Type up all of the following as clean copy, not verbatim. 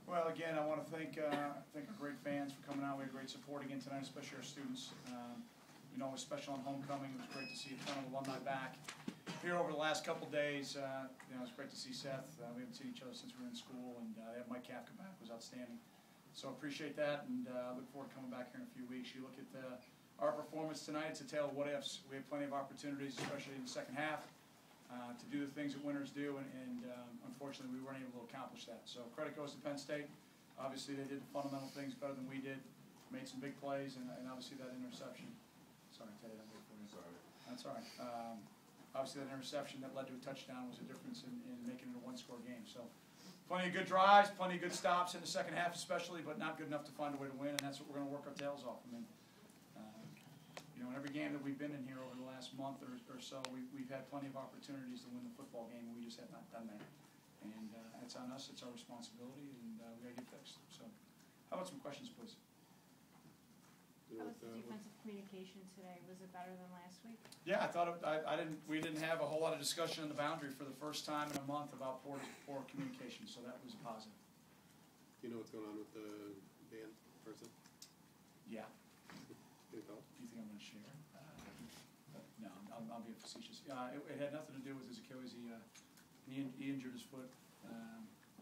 Well, again, I want to thank our great fans for coming out. We had great support again tonight, especially our students. You know, it was special on homecoming. It was great to see a ton of alumni back here over the last couple of days. You know, it was great to see Seth. We haven't seen each other since we were in school, and they had Mike Kafka back. It was outstanding. So appreciate that, and look forward to coming back here in a few weeks. You look at our performance tonight, it's a tale of what ifs. We had plenty of opportunities, especially in the second half, to do the things that winners do, and unfortunately we weren't able to accomplish that. So credit goes to Penn State. Obviously they did the fundamental things better than we did, made some big plays, and obviously that interception. Sorry, Teddy, I'm waiting for you. Sorry. That's all right. Obviously that interception that led to a touchdown was a difference in making it a one-score game. So plenty of good drives, plenty of good stops in the second half especially, but not good enough to find a way to win, and that's what we're going to work our tails off. I mean, you know, in every game that we've been in here over the last month or so, we've had plenty of opportunities to win the football game, and we just have not done that. And it's on us, it's our responsibility, and we got to get fixed. So how about some questions, please? How was the defensive communication today? Was it better than last week? Yeah, I thought we didn't have a whole lot of discussion on the boundary for the first time in a month about poor communication, so that was positive. Do you know what's going on with the band person? Yeah. Good call. Do you think I'm going to share? No, I'll be facetious. It had nothing to do with his Achilles. He injured his foot.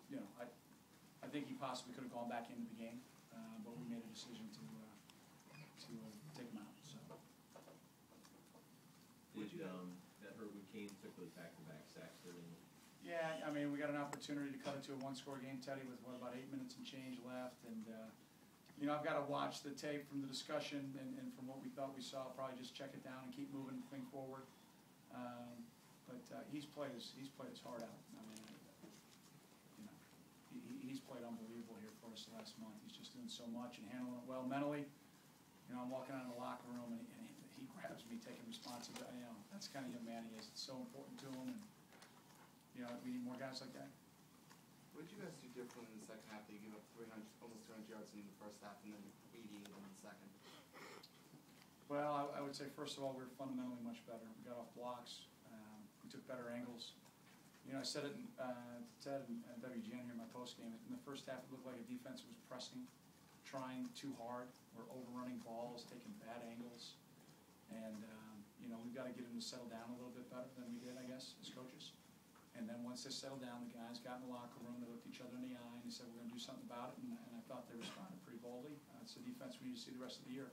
You know, I think he possibly could have gone back into the game, but we made a decision to take him out. So. Did that hurt when Kane took those back-to-back sacks? Yeah, I mean, we got an opportunity to cut it to a one-score game, Teddy, with about 8 minutes and change left, and you know, I've got to watch the tape from the discussion and from what we thought we saw. Probably just check it down and keep moving the thing forward. But he's played his heart out. I mean, you know, he's played unbelievable here for us the last month. He's just doing so much and handling it well mentally. You know, I'm walking out of the locker room and he grabs me, taking responsibility. You know, that's the kind of young man he is. It's so important to him, and you know, we need more guys like that. What did you guys do differently in the second half? You gave up almost 300 yards in the first half, and then 88 in the second. Well, I would say first of all we were fundamentally much better. We got off blocks. We took better angles. You know, I said it in WGN here in my post game. In the first half, it looked like a defense was pressing, trying too hard. We're overrunning balls, taking bad angles, and you know, we've got to get them to settle down a little bit better than we did, I guess, as coaches. And then once they settled down, the guys got in the locker room, they looked each other in the eye, and they said, we're going to do something about it, and I thought they responded pretty boldly. It's a defense we need to see the rest of the year.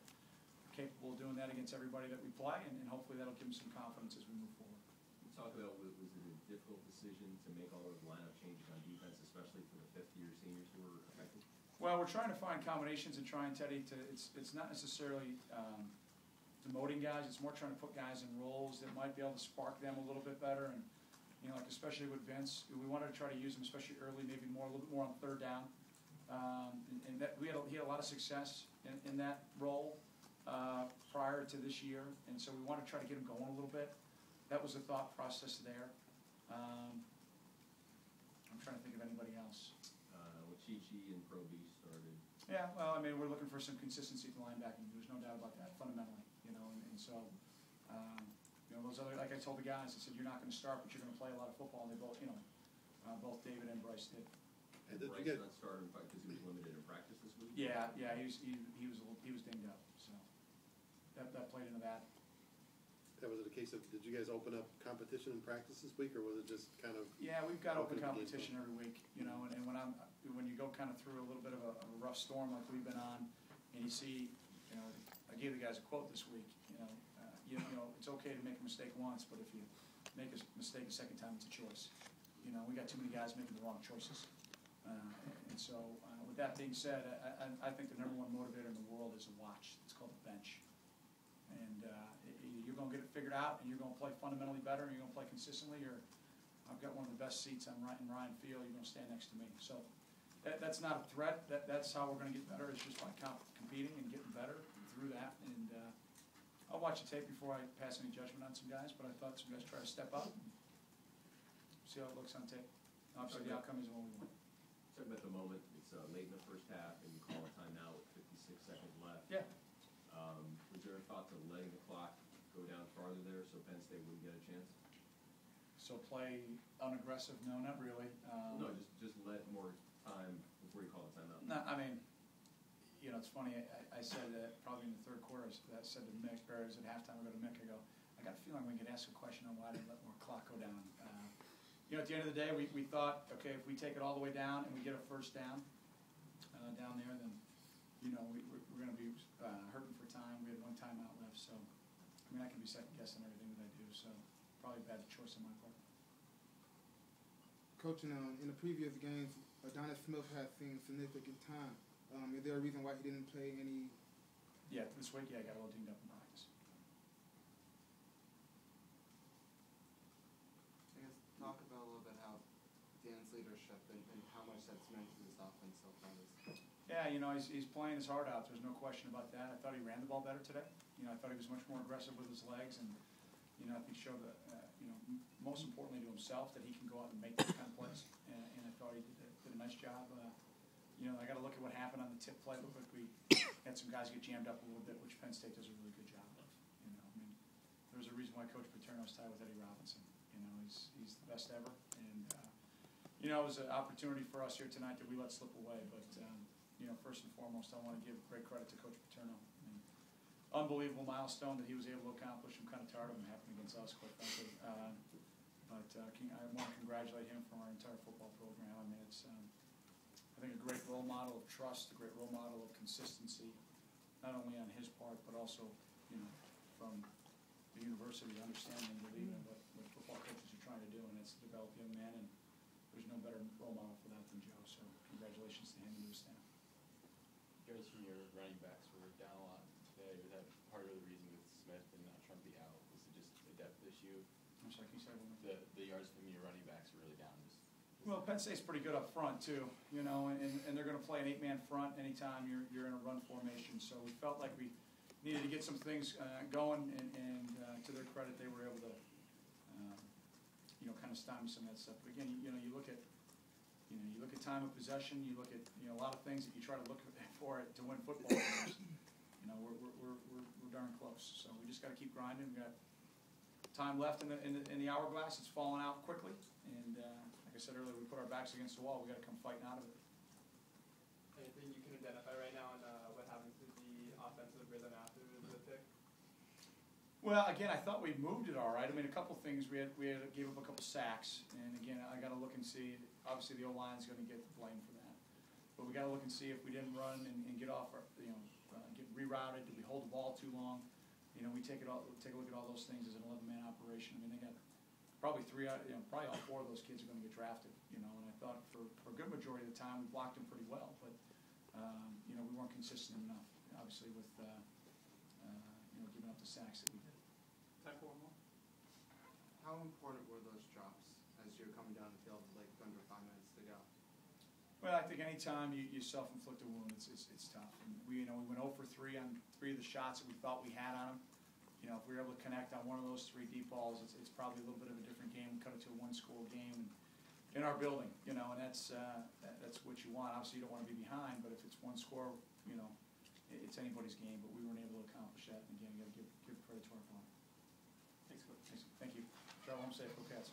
We're capable of doing that against everybody that we play, and hopefully that'll give them some confidence as we move forward. Talk about, was it a difficult decision to make all those lineup changes on defense, especially for the fifth-year seniors who were affected? Well, we're trying to find combinations and trying, Teddy, it's not necessarily demoting guys, it's more trying to put guys in roles that might be able to spark them a little bit better. And you know, like especially with Vince, we wanted to try to use him, especially early, maybe a little bit more on third down. And that he had a lot of success in that role prior to this year, and so we want to try to get him going a little bit. That was the thought process there. I'm trying to think of anybody else. Chichi and Pro B started. Yeah, well, I mean, we're looking for some consistency to linebacking. There's no doubt about that, fundamentally. You know, and so. You know, those other, like I told the guys, I said, you're not going to start, but you're going to play a lot of football. And they both, you know, both David and Bryce did. And did Bryce not start because he was limited in practice this week? Yeah, he was dinged up, so that played into that. That was it a case of, did you guys open up competition in practice this week, or was it just kind of? Yeah, we've got open competition every week, you know, and when you go kind of through a little bit of a rough storm like we've been on, and you see, you know, I gave the guys a quote this week, you know, it's okay to make a mistake once, but if you make a mistake a second time, it's a choice. You know, we got too many guys making the wrong choices. And so, with that being said, I think the #1 motivator in the world is a watch. It's called a bench. And you're going to get it figured out, and you're going to play fundamentally better, and you're going to play consistently, or I've got one of the best seats in Ryan Field, you're going to stand next to me. So that's not a threat. That's how we're going to get better, is just by competing and getting better through that. And I'll watch the tape before I pass any judgment on some guys, but I thought some guys try to step up and see how it looks on tape. Obviously, the outcome is what we want. Talking about the moment, it's late in the first half, and you call a timeout with 56 seconds left. Yeah. Was there a thought to letting the clock go down farther there so Penn State wouldn't get a chance? So play unaggressive? No, not really. No, just let more time before you call a timeout? No, I mean, you know, it's funny, I said that probably in the third quarter, I said to Mick, Barry was at halftime, I go to Mick, I go, I got a feeling we could ask a question on why they let more clock go down. You know, at the end of the day, we thought, okay, if we take it all the way down and we get a first down down there, then, you know, we're going to be hurting for time. We had one timeout left, so, I mean, I can be second-guessing everything that I do, so probably a bad choice on my part. Coach, in the previous games, Adonis Smith has seen significant time. Is there a reason why he didn't play any? Yeah, this week, yeah, I got a little dinged up in practice. I guess talk about a little bit how Dan's leadership and how much that's meant to this offense so far this year. Yeah, you know, he's playing his heart out. There's no question about that. I thought he ran the ball better today. You know, I thought he was much more aggressive with his legs, and you know, I think showed that, you know, most importantly to himself, that he can go out and make those kind of plays. And I thought he did a nice job. You know, I got to look at what happened on the tip play. It looked like we had some guys get jammed up a little bit, which Penn State does a really good job of. You know, I mean, there's a reason why Coach Paterno's tied with Eddie Robinson. You know, he's the best ever. And you know, it was an opportunity for us here tonight that we let slip away. But you know, first and foremost, I want to give great credit to Coach Paterno. I mean, unbelievable milestone that he was able to accomplish. I'm kind of tired of him happening against us, quite frankly. But I want to congratulate him from our entire football program. I mean, it's I think a great role model of trust, a great role model of consistency, not only on his part, but also, you know, from the university, understanding and believing in what football coaches are trying to do, and it's to develop young men, and there's no better role model for that than Joe. So congratulations to him and his staff. Guys, from your running backs were down a lot today. Was that part of the reason with Smith and Trumpy out? Was it just a depth issue? I'm sorry, can you say that one more? The yards from your running backs were really down. Well, Penn State's pretty good up front too, you know, and they're going to play an 8-man front anytime you're in a run formation. So we felt like we needed to get some things going, and to their credit, they were able to, you know, kind of stymie some of that stuff. But again, you know, you look at time of possession, you look at, you know, a lot of things that you try to look for to win football games. You know, we're darn close. So we just got to keep grinding. We got time left in the hourglass. It's falling out quickly, and like I said earlier, we put our backs against the wall. We got to come fighting out of it. Anything you can identify right now on what happened to the offensive rhythm after the pick? Well, again, I thought we moved it all right. I mean, a couple things. We gave up a couple sacks, and again, I got to look and see. Obviously, the O-line's going to get the blame for that, but we got to look and see if we didn't run and get off our, you know, get rerouted. Did we hold the ball too long? You know, we take a look at all those things as an 11-man operation. I mean, they got probably probably all 4 of those kids are going to get drafted. You know, and I thought for a good majority of the time we blocked them pretty well, but you know, we weren't consistent enough. Obviously, with you know, giving up the sacks that we did. Time for one more. How important were those drops as you're coming down the field with like under 5 minutes to go? Well, I think anytime you self-inflict a wound, it's tough. And we went 0 for 3 on 3 of the shots that we thought we had on them. You know, if we were able to connect on one of those 3 deep balls, it's probably a little bit of a different game. We cut it to a 1-score game in our building, you know, and that's what you want. Obviously, you don't want to be behind, but if it's 1 score, you know, it's anybody's game. But we weren't able to accomplish that. And again, you got to give credit to our opponent. Thanks, Coach. Thank you. Travel home safe. Go Cats.